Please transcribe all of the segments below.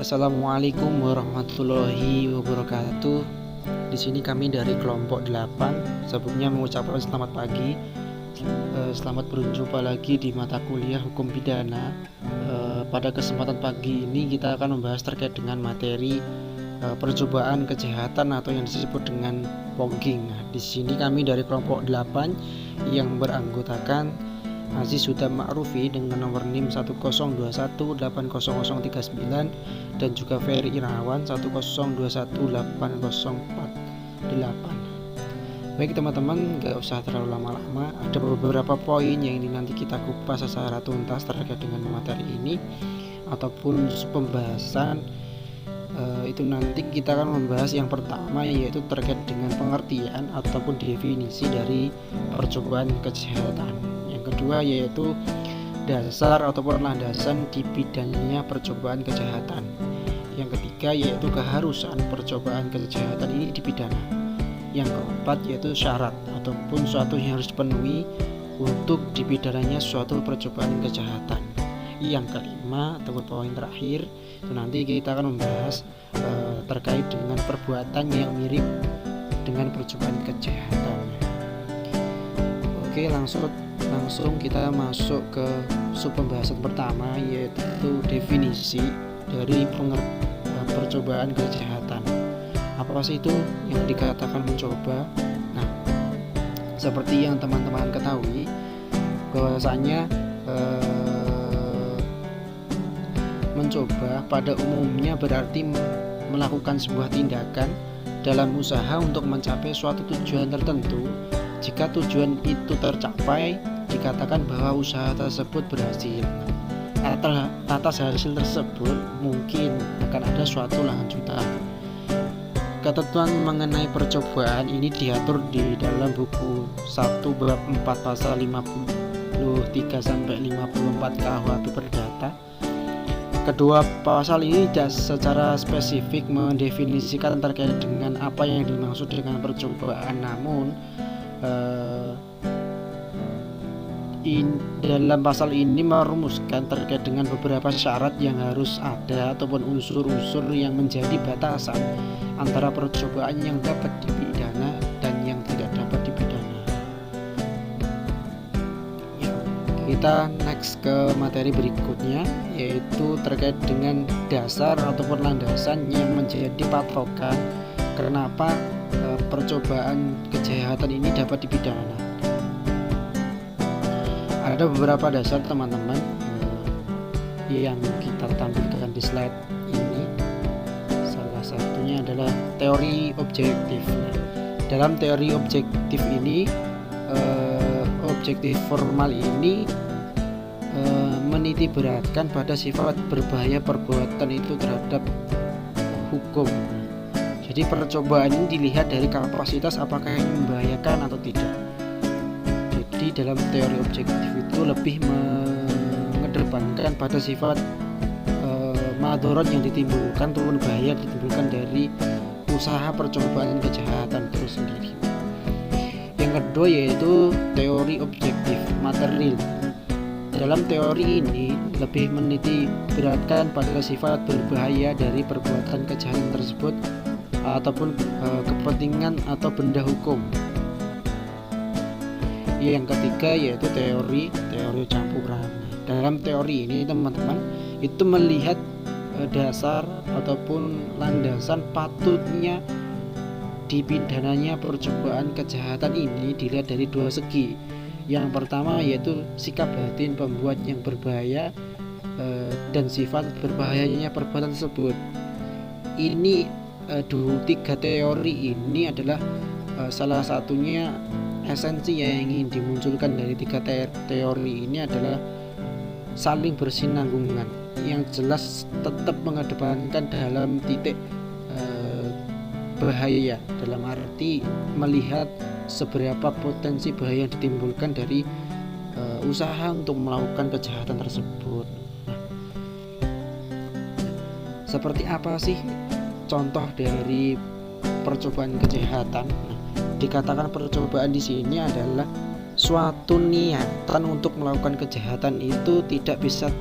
Assalamualaikum warahmatullahi wabarakatuh. Di sini kami dari kelompok 8 sebelumnya mengucapkan selamat pagi. Selamat berjumpa lagi di mata kuliah hukum pidana. Pada kesempatan pagi ini kita akan membahas terkait dengan materi percobaan kejahatan atau yang disebut dengan fogging. Di sini kami dari kelompok 8 yang beranggotakan Aziz Huda Ma'rufi dengan nomor NIM 102180039 dan juga Ferry Irawan 102180448. Baik teman-teman, gak usah terlalu lama-lama. Ada beberapa poin yang ini nanti kita kupas secara tuntas terkait dengan materi ini ataupun pembahasan. Itu nanti kita akan membahas yang pertama, yaitu terkait dengan pengertian ataupun definisi dari percobaan kejahatan. Yang kedua yaitu dasar ataupun landasan dipidananya percobaan kejahatan. Yang ketiga yaitu keharusan percobaan kejahatan ini dipidana. Yang keempat yaitu syarat ataupun suatu yang harus dipenuhi untuk dipidananya suatu percobaan kejahatan. Yang kelima ataupun poin terakhir itu nanti kita akan membahas terkait dengan perbuatan yang mirip dengan percobaan kejahatan. Oke, langsung kita masuk ke sub pembahasan pertama, yaitu definisi dari percobaan kejahatan. Apa sih itu yang dikatakan mencoba? Nah, seperti yang teman-teman ketahui bahwasanya mencoba pada umumnya berarti melakukan sebuah tindakan dalam usaha untuk mencapai suatu tujuan tertentu. Jika tujuan itu tercapai, dikatakan bahwa usaha tersebut berhasil. Atas hasil tersebut mungkin akan ada suatu lanjutan. Ketentuan mengenai percobaan ini diatur di dalam buku 1 bab 4 pasal 53 sampai 54 KUHP Perdata. Kedua pasal ini secara spesifik mendefinisikan terkait dengan apa yang dimaksud dengan percobaan, namun dalam pasal ini merumuskan terkait dengan beberapa syarat yang harus ada ataupun unsur-unsur yang menjadi batasan antara percobaan yang dapat dipidana dan yang tidak dapat dipidana. Kita next ke materi berikutnya, yaitu terkait dengan dasar ataupun landasan yang menjadi patokan kenapa percobaan kejahatan ini dapat dipidana. Ada beberapa dasar teman-teman yang kita tampilkan di slide ini. Salah satunya adalah teori objektif. Dalam teori objektif ini, objektif formal ini menitikberatkan pada sifat berbahaya perbuatan itu terhadap hukum. Jadi percobaan ini dilihat dari kapasitas apakah ini membahayakan atau tidak. Jadi dalam teori objektif itu lebih mengedepankan pada sifat madorot yang ditimbulkan ataupun bahaya ditimbulkan dari usaha percobaan kejahatan itu sendiri. Yang kedua yaitu teori objektif material. Dalam teori ini lebih menitikberatkan pada sifat berbahaya dari perbuatan kejahatan tersebut ataupun kepentingan atau benda hukum. Yang ketiga yaitu teori campuran. Dalam teori ini teman-teman itu melihat dasar ataupun landasan patutnya dipidananya percobaan kejahatan ini dilihat dari dua segi. Yang pertama yaitu sikap batin pembuat yang berbahaya dan sifat berbahayanya perbuatan tersebut. Ini tiga teori ini adalah salah satunya esensi yang ingin dimunculkan dari tiga teori ini adalah saling bersinambungan, yang jelas tetap mengedepankan dalam titik bahaya, dalam arti melihat seberapa potensi bahaya yang ditimbulkan dari usaha untuk melakukan kejahatan tersebut. Seperti apa sih contoh dari percobaan kejahatan? Dikatakan percobaan di sini adalah suatu niatan untuk melakukan kejahatan itu tidak bisa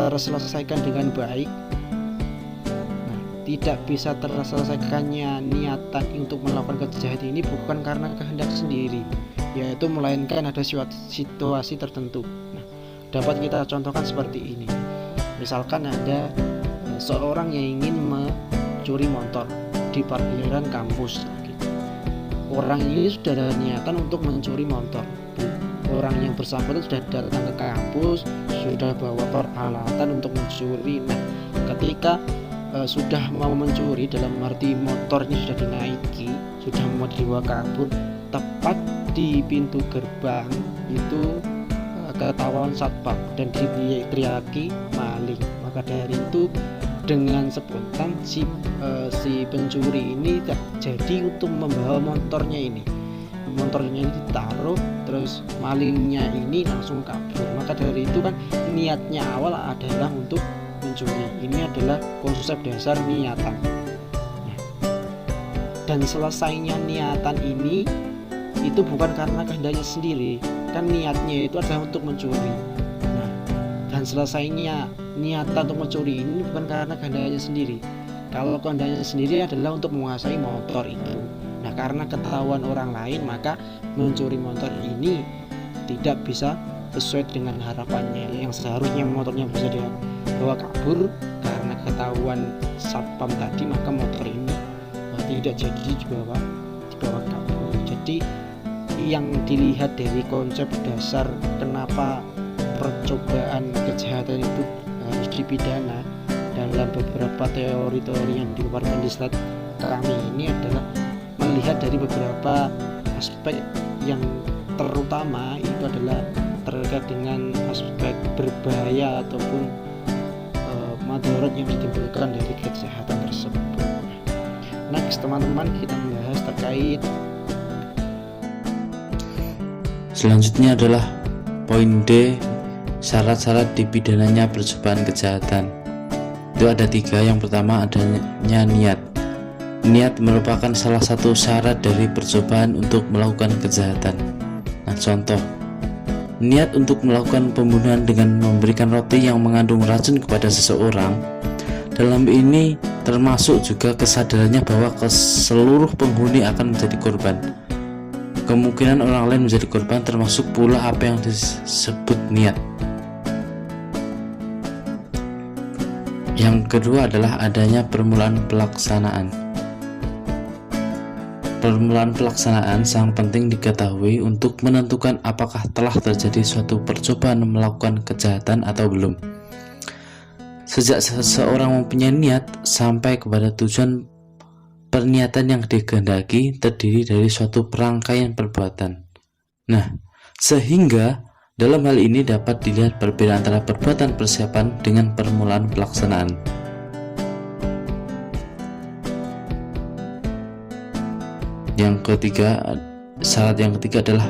terselesaikan dengan baik. Nah, tidak bisa terselesaikannya niatan untuk melakukan kejahatan ini bukan karena kehendak sendiri, yaitu melainkan ada situasi tertentu. Nah, dapat kita contohkan seperti ini. Misalkan ada seorang yang ingin mencuri motor di parkiran kampus. Orang ini sudah ada niatan untuk mencuri motor. Orang yang bersangkutan sudah datang ke kampus, sudah bawa peralatan untuk mencuri. Nah, ketika sudah mau mencuri, dalam arti motornya sudah dinaiki, sudah mau dibawa kabur, tepat di pintu gerbang itu ketahuan satpam dan diteriaki maling. Maka dari itu dengan spontan si pencuri ini tak jadi untuk membawa motornya ini ditaruh, terus malingnya ini langsung kabur. Maka dari itu kan niatnya awal adalah untuk mencuri. Ini adalah konsep dasar niatan. Dan selesainya niatan ini itu bukan karena kehendaknya sendiri, kan niatnya itu adalah untuk mencuri. Nah, dan selesainya niatan untuk mencuri ini bukan karena kehendaknya sendiri. Kalau kehendaknya sendiri adalah untuk menguasai motor itu. Nah, karena ketahuan orang lain, maka mencuri motor ini tidak bisa sesuai dengan harapannya. Yang seharusnya motornya bisa dia bawa kabur, karena ketahuan satpam tadi, maka motor ini tidak jadi dibawa kabur. Jadi yang dilihat dari konsep dasar kenapa percobaan kejahatan itu harus dipidana dalam beberapa teori-teori yang dipaparkan di slide kami ini adalah melihat dari beberapa aspek yang terutama itu adalah terkait dengan aspek berbahaya ataupun madarat yang ditimbulkan dari kejahatan tersebut. Next teman-teman, kita membahas terkait selanjutnya adalah poin D, syarat-syarat dipidananya percobaan kejahatan. Itu ada 3. Yang pertama adanya niat. Niat merupakan salah satu syarat dari percobaan untuk melakukan kejahatan. Nah, contoh niat untuk melakukan pembunuhan dengan memberikan roti yang mengandung racun kepada seseorang. Dalam ini termasuk juga kesadarannya bahwa seluruh penghuni akan menjadi korban. Kemungkinan orang lain menjadi korban termasuk pula apa yang disebut niat. Yang kedua adalah adanya permulaan pelaksanaan. Permulaan pelaksanaan sangat penting diketahui untuk menentukan apakah telah terjadi suatu percobaan melakukan kejahatan atau belum. Sejak seseorang mempunyai niat sampai kepada tujuan, perniatan yang dikehendaki terdiri dari suatu perangkaian perbuatan. Nah, sehingga dalam hal ini dapat dilihat perbedaan antara perbuatan persiapan dengan permulaan pelaksanaan. Yang ketiga, syarat yang ketiga adalah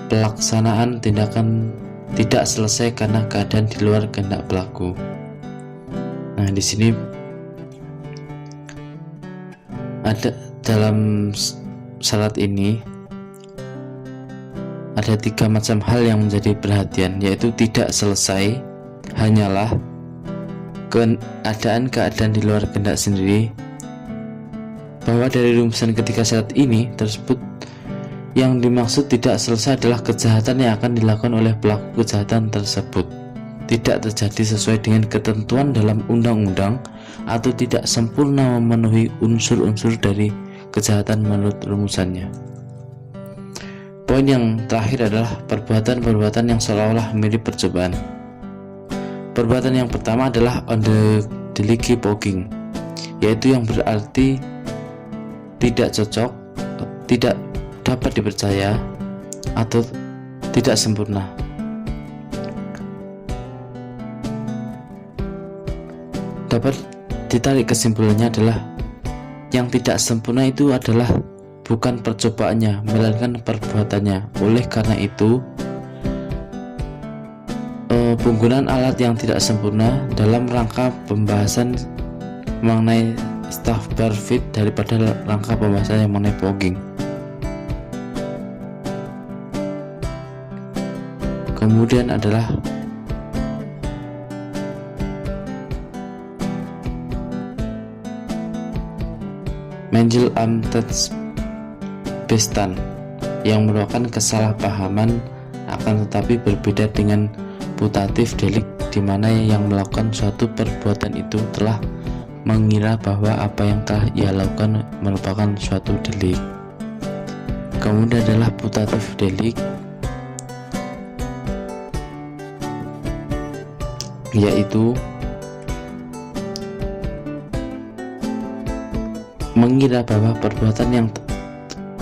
pelaksanaan tindakan tidak selesai karena keadaan di luar kehendak pelaku. Nah, di sini ada dalam syarat ini ada 3 macam hal yang menjadi perhatian, yaitu tidak selesai hanyalah keadaan di luar kehendak sendiri. Bahwa dari rumusan ketiga syarat ini tersebut, yang dimaksud tidak selesai adalah kejahatan yang akan dilakukan oleh pelaku kejahatan tersebut tidak terjadi sesuai dengan ketentuan dalam undang-undang atau tidak sempurna memenuhi unsur-unsur dari kejahatan menurut rumusannya. Poin yang terakhir adalah perbuatan-perbuatan yang seolah-olah mirip percobaan. Perbuatan yang pertama adalah on the legi pogging, yaitu yang berarti tidak cocok, tidak dapat dipercaya, atau tidak sempurna. Dapat ditarik kesimpulannya adalah yang tidak sempurna itu adalah bukan percobaannya, melainkan perbuatannya. Oleh karena itu, penggunaan alat yang tidak sempurna dalam rangka pembahasan mengenai staff barfit daripada rangka pembahasan yang mengenai pogging. Kemudian adalah Menjel Amtetsbestan yang merupakan kesalahpahaman, akan tetapi berbeda dengan putatif delik, di mana yang melakukan suatu perbuatan itu telah mengira bahwa apa yang telah ia lakukan merupakan suatu delik. Kemudian adalah putatif delik, yaitu mengira bahwa perbuatan yang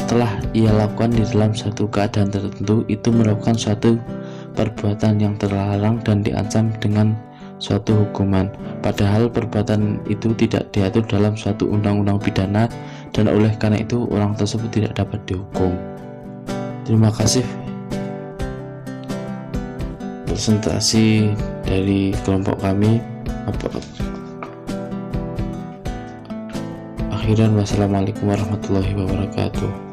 telah ia lakukan di dalam suatu keadaan tertentu itu merupakan suatu perbuatan yang terlarang dan diancam dengan suatu hukuman, padahal perbuatan itu tidak diatur dalam suatu undang-undang pidana, dan oleh karena itu orang tersebut tidak dapat dihukum. Terima kasih presentasi dari kelompok kami. Akhiran, wassalamualaikum warahmatullahi wabarakatuh.